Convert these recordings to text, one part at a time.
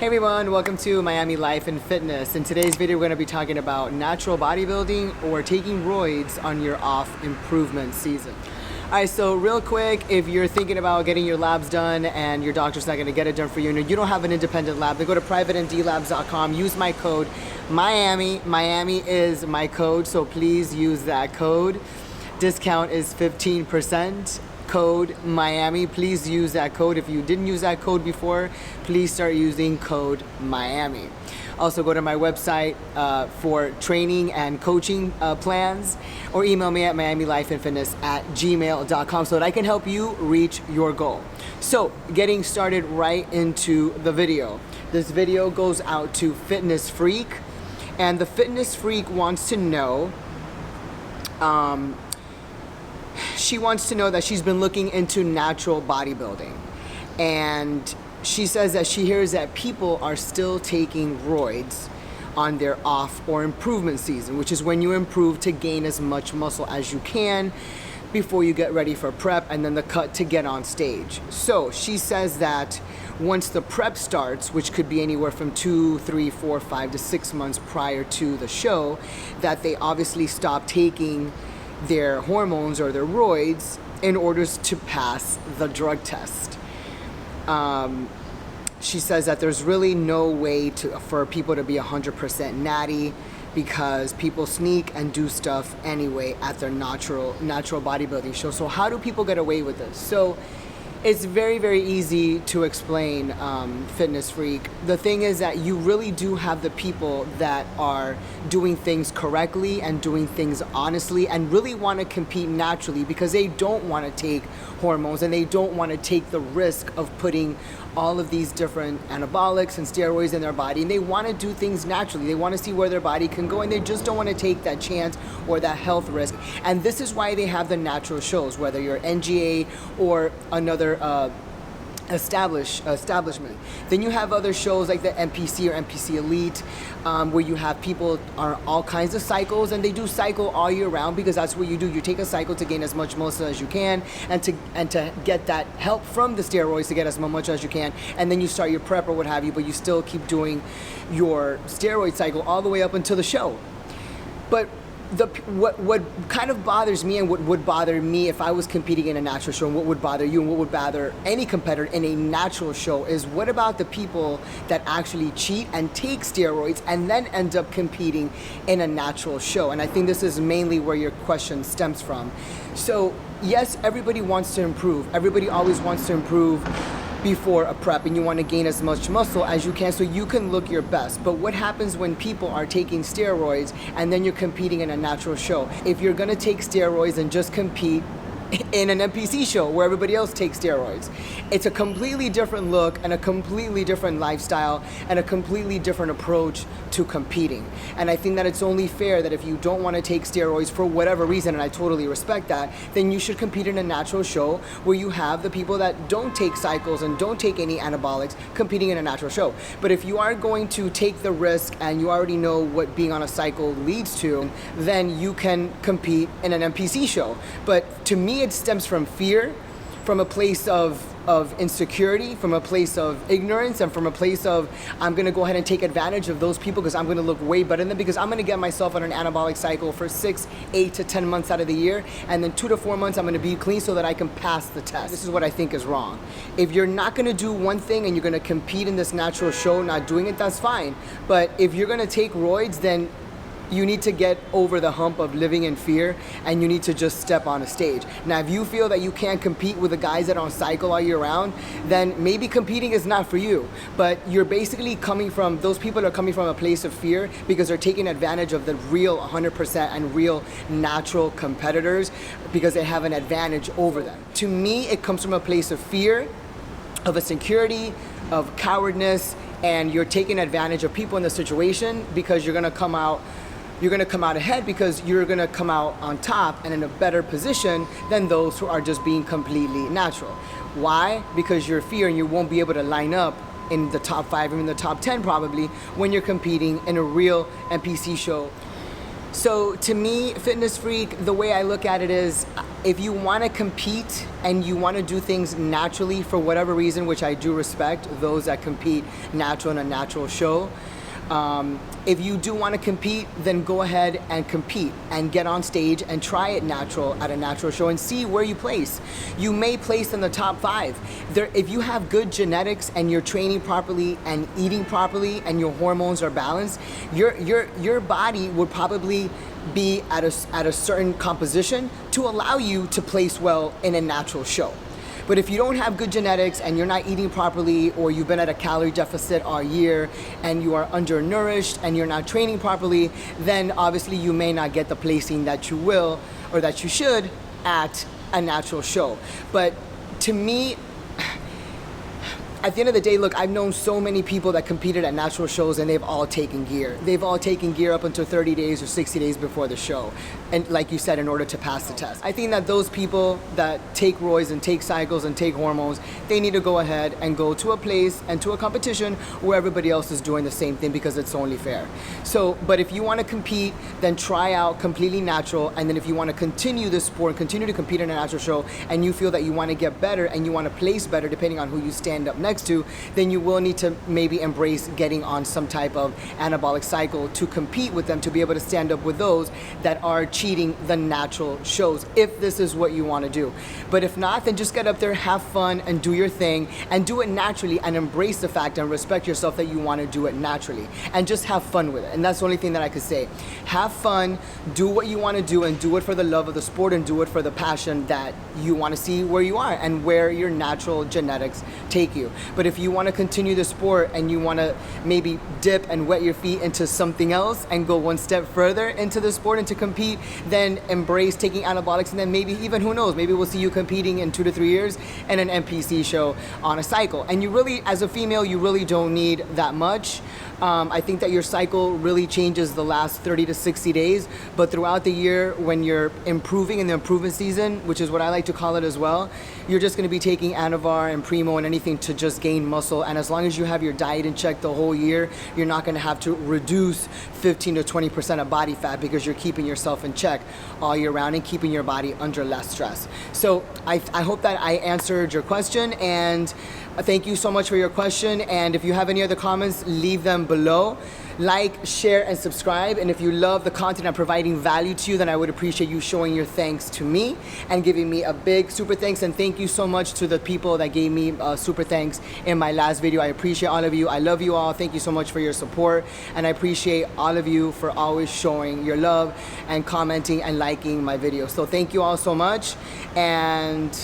everyone, welcome to Miami Life and Fitness. In today's video, we're going to be talking about natural bodybuilding or taking roids on your off improvement season. All right, so real quick, if you're thinking about getting your labs done and your doctor's not going to get it done for you and you don't have an independent lab, then go to privatemdlabs.com, use my code Miami. Miami is my code, so please use that code. Discount is 15%. Code Miami. Please use that code. If you didn't use that code before, please start using code Miami. Also go to my website for training and coaching plans, or email me at miamilifeandfitness@gmail.com so that I can help you reach your goal. So getting started right into the video. This video goes out to Fitness Freak, and the Fitness Freak wants to know she wants to know that she's been looking into natural bodybuilding, and she says that she hears that people are still taking roids on their off or improvement season, which is when you improve to gain as much muscle as you can before you get ready for prep and then the cut to get on stage. So she says that once the prep starts, which could be anywhere from 2, 3, 4, 5 to 6 months prior to the show, that they obviously stop taking their hormones or their roids in order to pass the drug test. She says that there's really no way for people to be 100% natty, because people sneak and do stuff anyway at their natural bodybuilding show. So how do people get away with this? So it's very, very easy to explain, Fitness Freak. The thing is that you really do have the people that are doing things correctly and doing things honestly and really want to compete naturally, because they don't want to take hormones and they don't want to take the risk of putting all of these different anabolics and steroids in their body, and they want to do things naturally. They want to see where their body can go, and they just don't want to take that chance or that health risk. And this is why they have the natural shows, whether you're NGA or another establishment. Then you have other shows like the NPC or NPC Elite, where you have people on all kinds of cycles, and they do cycle all year round, because that's what you do. You take a cycle to gain as much muscle as you can, and to get that help from the steroids to get as much as you can, and then you start your prep or what have you, but you still keep doing your steroid cycle all the way up until the show. But what kind of bothers me, and what would bother me if I was competing in a natural show, and what would bother you and what would bother any competitor in a natural show, is what about the people that actually cheat and take steroids and then end up competing in a natural show? And I think this is mainly where your question stems from. So yes, everybody wants to improve. Everybody always wants to improve before a prep, and you want to gain as much muscle as you can so you can look your best. But what happens when people are taking steroids and then you're competing in a natural show? If you're going to take steroids and just compete in an NPC show where everybody else takes steroids, it's a completely different look and a completely different lifestyle and a completely different approach to competing. And I think that it's only fair that if you don't want to take steroids for whatever reason, and I totally respect that, then you should compete in a natural show where you have the people that don't take cycles and don't take any anabolics competing in a natural show. But if you are going to take the risk and you already know what being on a cycle leads to, then you can compete in an NPC show. But to me, it stems from fear, from a place of insecurity, from a place of ignorance, and from a place of, I'm going to go ahead and take advantage of those people because I'm going to look way better than them, because I'm going to get myself on an anabolic cycle for 6, 8 to 10 months out of the year, and then 2 to 4 months I'm going to be clean so that I can pass the test. This is what I think is wrong. If you're not going to do one thing and you're going to compete in this natural show not doing it, that's fine. But if you're going to take roids, then you need to get over the hump of living in fear, and you need to just step on a stage. Now, if you feel that you can't compete with the guys that are on cycle all year round, then maybe competing is not for you. But you're basically those people are coming from a place of fear because they're taking advantage of the real 100% and real natural competitors because they have an advantage over them. To me, it comes from a place of fear, of insecurity, of cowardness, and you're taking advantage of people in the situation because you're gonna come out ahead, because you're gonna come out on top and in a better position than those who are just being completely natural. Why? Because you're fear, and you won't be able to line up in the top 5, even the top 10 probably, when you're competing in a real NPC show. So to me, Fitness Freak, the way I look at it is, if you want to compete and you want to do things naturally for whatever reason, which I do respect those that compete natural in a natural show. If you do want to compete, then go ahead and compete and get on stage and try it natural at a natural show and see where you place. You may place in the top 5. If you have good genetics and you're training properly and eating properly and your hormones are balanced, your body would probably be at a certain composition to allow you to place well in a natural show. But if you don't have good genetics and you're not eating properly, or you've been at a calorie deficit all year and you are undernourished and you're not training properly, then obviously you may not get the placing that you will or that you should at a natural show. But to me, at the end of the day, look, I've known so many people that competed at natural shows and they've all taken gear. They've all taken gear up until 30 days or 60 days before the show. And like you said, in order to pass the test. I think that those people that take roids and take cycles and take hormones, they need to go ahead and go to a place and to a competition where everybody else is doing the same thing, because it's only fair. So, but if you want to compete, then try out completely natural. And then if you want to continue this sport and continue to compete in a natural show, and you feel that you want to get better and you want to place better depending on who you stand up next to, then you will need to maybe embrace getting on some type of anabolic cycle to compete with them, to be able to stand up with those that are cheating the natural shows, if this is what you want to do. But if not, then just get up there, have fun, and do your thing, and do it naturally, and embrace the fact and respect yourself that you want to do it naturally, and just have fun with it. And that's the only thing that I could say. Have fun, do what you want to do, and do it for the love of the sport, and do it for the passion that you want to see where you are and where your natural genetics take you. But if you want to continue the sport and you want to maybe dip and wet your feet into something else and go one step further into the sport and to compete, then embrace taking anabolics, and then maybe even, who knows, maybe we'll see you competing in 2 to 3 years in an NPC show on a cycle. And you really, as a female, you really don't need that much. I think that your cycle really changes the last 30 to 60 days, but throughout the year, when you're improving in the improvement season, which is what I like to call it as well, you're just going to be taking Anavar and Primo and anything to just gain muscle. And as long as you have your diet in check the whole year, you're not going to have to reduce 15 to 20% of body fat, because you're keeping yourself in check all year round and keeping your body under less stress. So I hope that I answered your question, and thank you so much for your question. And if you have any other comments, leave them below. Like, share, and subscribe. And if you love the content I'm providing value to you, then I would appreciate you showing your thanks to me and giving me a big super thanks. And thank you so much to the people that gave me super thanks in my last video. I appreciate all of you. I love you all. Thank you so much for your support. And I appreciate all of you for always showing your love and commenting and liking my videos. So thank you all so much. And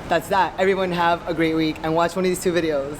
that's that. Everyone have a great week and watch one of these 2 videos.